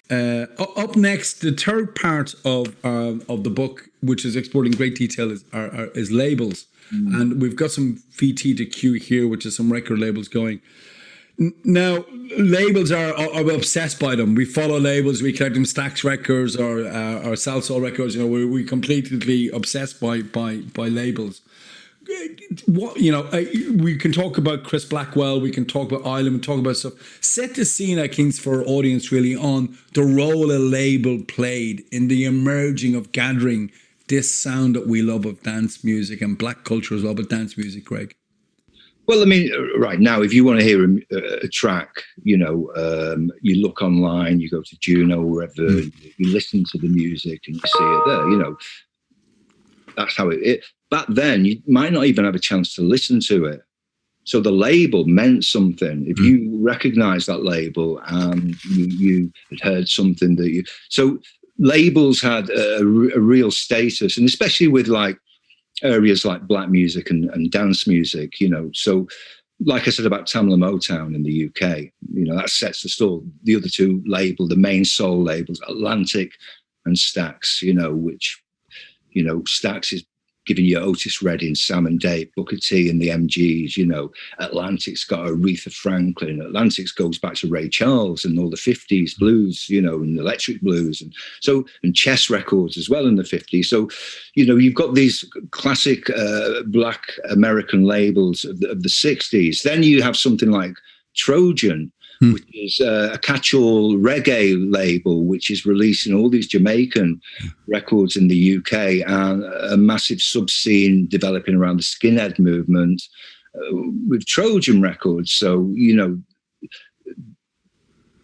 Up next, the third part of the book, which is explored in great detail, is labels, and we've got some VT to Q here, which is some record labels going. Now, labels are obsessed by them. We follow labels. We collect them, Stax Records or Salsoul Records. You know, we're completely obsessed by labels. What, you know, we can talk about Chris Blackwell, we can talk about Island, talk about stuff. Set the scene, I think, for our audience really on the role a label played in the emerging of gathering this sound that we love of dance music and black culture as well, but dance music, Greg. Well, I mean, right now, if you want to hear a track, you know, you look online, you go to Juno or wherever, you listen to the music and you see it there, you know. That's how it back then, you might not even have a chance to listen to it. So the label meant something. If you recognize that label and you had heard something that you... So labels had a real status, and especially with like areas like black music and dance music, you know. So like I said about Tamla Motown in the UK, you know, that sets the store. The other two label, the main soul labels, Atlantic and Stax, you know, which, you know, Stax is giving you Otis Redding, Sam and Dave, Booker T and the MGs, you know. Atlantic's got Aretha Franklin. Atlantic's goes back to Ray Charles and all the 50s blues, you know, and electric blues. And Chess Records as well in the 50s. So, you know, you've got these classic black American labels of the 60s. Then you have something like Trojan, which is a catch-all reggae label, which is releasing all these Jamaican records in the UK, and a massive sub-scene developing around the skinhead movement with Trojan Records. So, you know,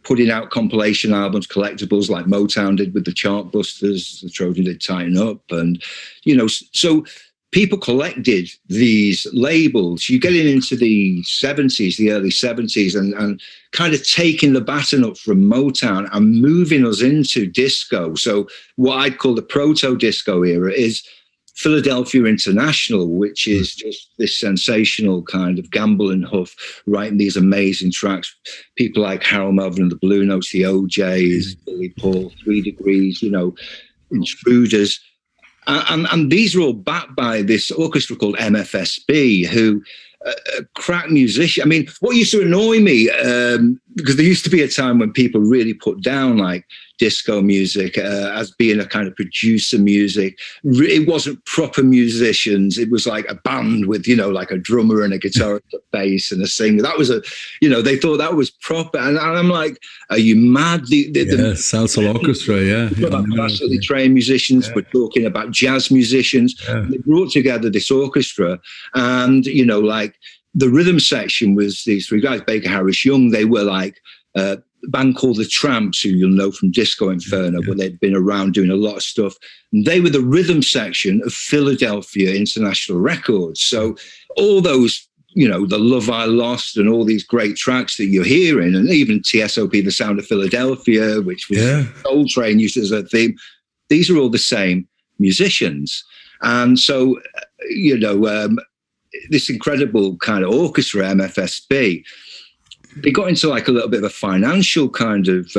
putting out compilation albums, collectibles like Motown did with the Chartbusters, the Trojan did Tighten Up, and, you know, so people collected these labels. You're getting into the 70s, the early 70s, and kind of taking the baton up from Motown and moving us into disco. So what I'd call the proto-disco era is Philadelphia International, which is just this sensational kind of Gamble and Huff writing these amazing tracks. People like Harold Melvin and the Blue Notes, the OJs, Billy Paul, 3 Degrees, you know, Intruders. And these are all backed by this orchestra called MFSB, who crack musician. I mean, what used to annoy me, because there used to be a time when people really put down like disco music as being a kind of producer music. It wasn't proper musicians. It was like a band with, you know, like a drummer and a guitarist, a bass and a singer. That was you know, they thought that was proper. And I'm like, are you mad? The Salsoul Orchestra, absolutely trained musicians. We're talking about jazz musicians. They brought together this orchestra, and, you know, like the rhythm section was these 3 guys, Baker Harris Young. They were like a band called the Tramps, who you'll know from Disco Inferno, but they'd been around doing a lot of stuff. And they were the rhythm section of Philadelphia International Records. So all those, you know, the Love I Lost and all these great tracks that you're hearing, and even TSOP, The Sound of Philadelphia, which was Soul Train used as a theme, these are all the same musicians. And so, you know, this incredible kind of orchestra, MFSB, they got into like a little bit of a financial kind of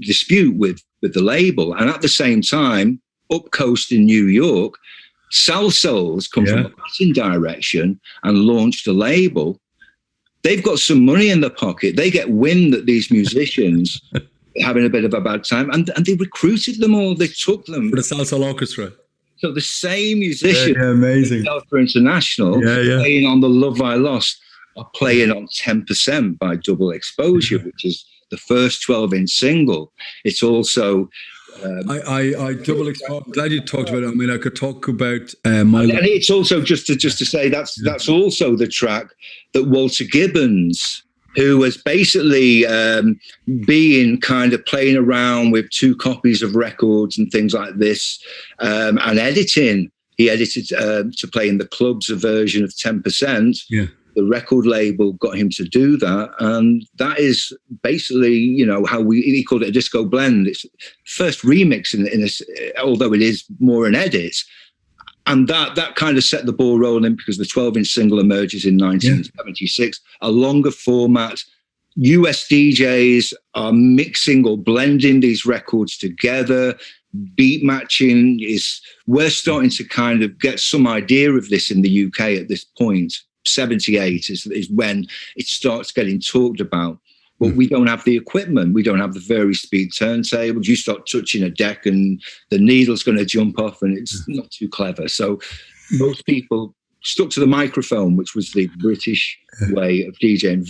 dispute with the label. And at the same time, up coast in New York, Salsoul's come from a Latin direction and launched a label. They've got some money in their pocket. They get wind that these musicians are having a bit of a bad time, and they recruited them all. They took them. For the Salsoul Orchestra. So the same musicians, amazing. Delta International, playing on the Love I Lost, are playing on 10% by Double Exposure, which is the first 12-inch single. It's also... I double exposure. I'm glad you talked about it. I mean, I could talk about my... And it's also, just to say, that's also the track that Walter Gibbons, who was basically being kind of playing around with 2 copies of records and things like this, and editing. He edited to play in the clubs a version of 10%. Yeah. The record label got him to do that, and that is basically, you know, how he called it a disco blend. It's first remix in this, although it is more an edit, and that kind of set the ball rolling, because the 12-inch single emerges in 1976, a longer format, US DJs are mixing or blending these records together. Beat matching we're starting to kind of get some idea of this in the UK at this point. 78 is when it starts getting talked about. But we don't have the equipment. We don't have the vari-speed turntables. You start touching a deck and the needle's going to jump off, and it's not too clever. So most people stuck to the microphone, which was the British way of DJing.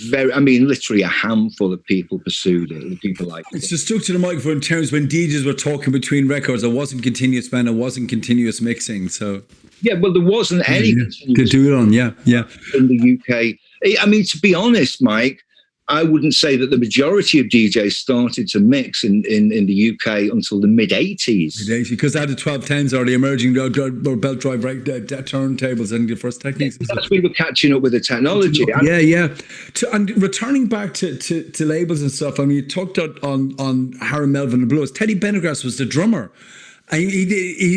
Literally a handful of people pursued it. The people like it. It's just stuck to the microphone in terms when DJs were talking between records. It wasn't continuous band. It wasn't continuous mixing. So yeah, well, there wasn't any to do it on. Yeah. In the UK, I mean, to be honest, Mike, I wouldn't say that the majority of DJs started to mix in the UK until the mid-80s. Because they had the 1210s or the emerging or belt drive turntables and the first techniques. That's we were catching up with the technology. Yeah. And returning back to labels and stuff, I mean, you talked on Harry Melvin and the Blues. Teddy Pendergrass was the drummer. And he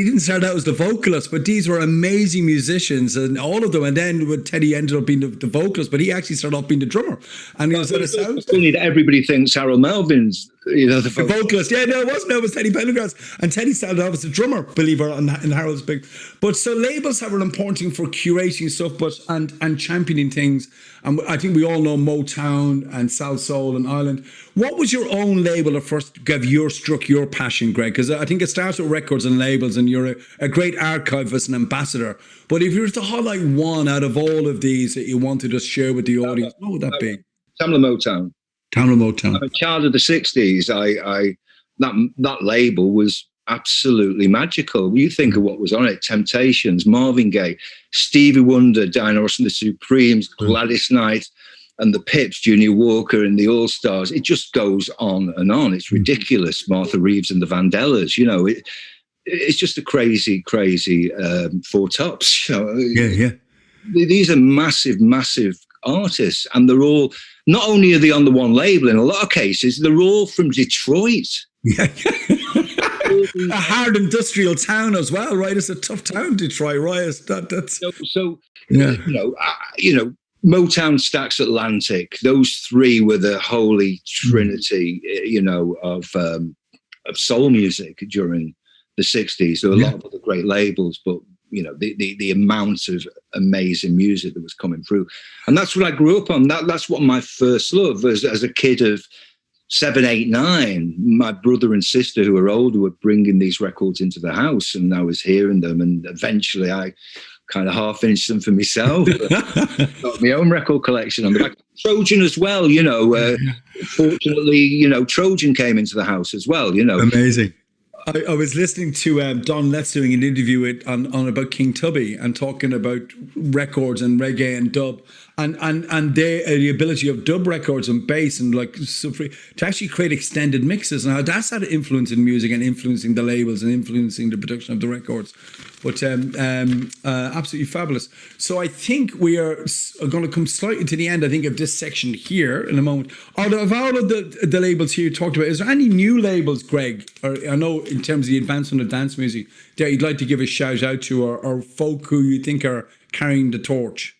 didn't start out as the vocalist, but these were amazing musicians, and all of them. And then Teddy ended up being the vocalist, but he actually started off being the drummer. And he was at a sound. It's funny that everybody thinks Harold Melvin's, the vocalist. Yeah, no, it wasn't. It was Teddy Pendergrass, and Teddy started off as a drummer, believer, and Harold's big. But so labels have an important thing for curating stuff, and championing things. And I think we all know Motown and Salsoul and Ireland. What was your own label that first struck your passion, Greg? Because I think it starts with records and labels, and you're a great archivist and ambassador. But if you were to highlight one out of all of these that you wanted to share with the audience, what would that be? Tamla Motown. Tamla Motown. I'm a child of the 60s. That label was absolutely magical. You think of what was on it: Temptations, Marvin Gaye, Stevie Wonder, Diana Ross and the Supremes, Gladys Knight and the Pips, Junior Walker and the All-Stars. It just goes on and on. It's ridiculous. Martha Reeves and the Vandellas, it's just a crazy four tops. Yeah. These are massive artists, and they're all, not only are they on the one label, in a lot of cases, they're all from Detroit. Yeah. A hard industrial town as well, right? It's a tough town, Detroit, right? That's Motown, Stax, Atlantic. Those three were the holy trinity, of soul music during the 60s. There were a lot of other great labels, but the amount of amazing music that was coming through, and that's what I grew up on. That's what my first love as a kid of 7, 8, 9. My brother and sister, who were older, were bringing these records into the house, and I was hearing them. And eventually, I kind of half finished them for myself. Got my own record collection on the back. Trojan as well, fortunately, Trojan came into the house as well, Amazing. I was listening to Don Letts doing an interview on about King Tubby and talking about records and reggae and dub and the ability of dub records and bass and to actually create extended mixes, and how that's had an influence in music and influencing the labels and influencing the production of the records. But absolutely fabulous. So I think we are going to come slightly to the end, I think, of this section here in a moment. Of all of the labels here you talked about, is there any new labels, Greg, or I know in terms of the advancement of dance music, that you'd like to give a shout out to, or folk who you think are carrying the torch?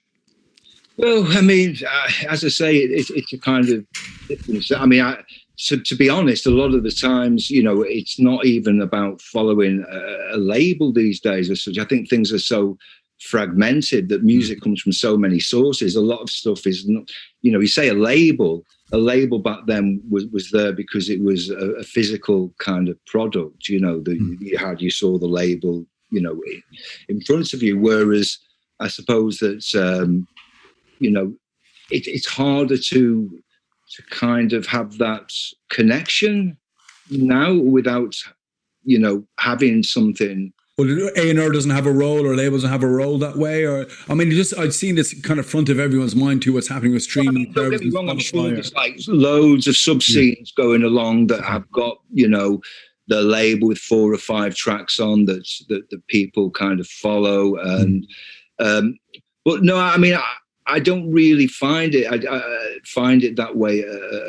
Well, I mean, as I say, it's a kind of difference. I mean, to be honest, a lot of the times, it's not even about following a label these days as such. I think things are so fragmented that music comes from so many sources. A lot of stuff is not, you say a label back then was there because it was a physical kind of product, that you saw the label, in front of you. Whereas I suppose that, it's harder to kind of have that connection now without, having something. Well, A&R doesn't have a role, or labels don't have a role that way, or I've seen this kind of front of everyone's mind to what's happening with streaming. Don't get me wrong, I'm sure there's loads of sub scenes going along that have got the label with 4 or 5 tracks on that the people kind of follow, and but no, I mean, I don't really find it. I find it that way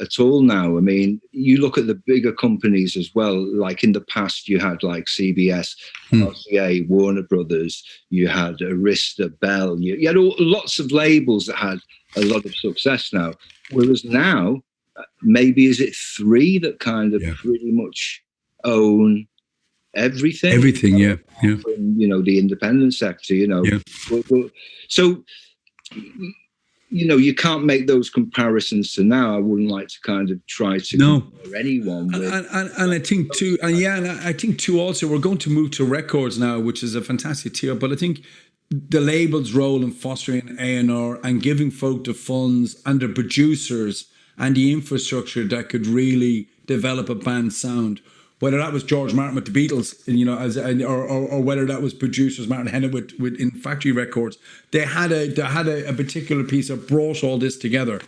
at all now. I mean, you look at the bigger companies as well. Like in the past, you had like CBS, RCA, Warner Brothers. You had Arista, Bell. You had lots of labels that had a lot of success now. Whereas now, maybe is it three that kind of pretty much own everything. Everything, yeah. From, you know, the independent sector, you know. Yeah. So, you know, you can't make those comparisons to now. I wouldn't like to kind of try to compare anyone with. And I think too, and I think too also, we're going to move to records now, which is a fantastic tier, but I think the label's role in fostering A&R and giving folk the funds and the producers and the infrastructure that could really develop a band sound, whether that was George Martin with the Beatles, you know, or whether that was producers Martin Hennett with in Factory Records, they had a particular piece that brought all this together.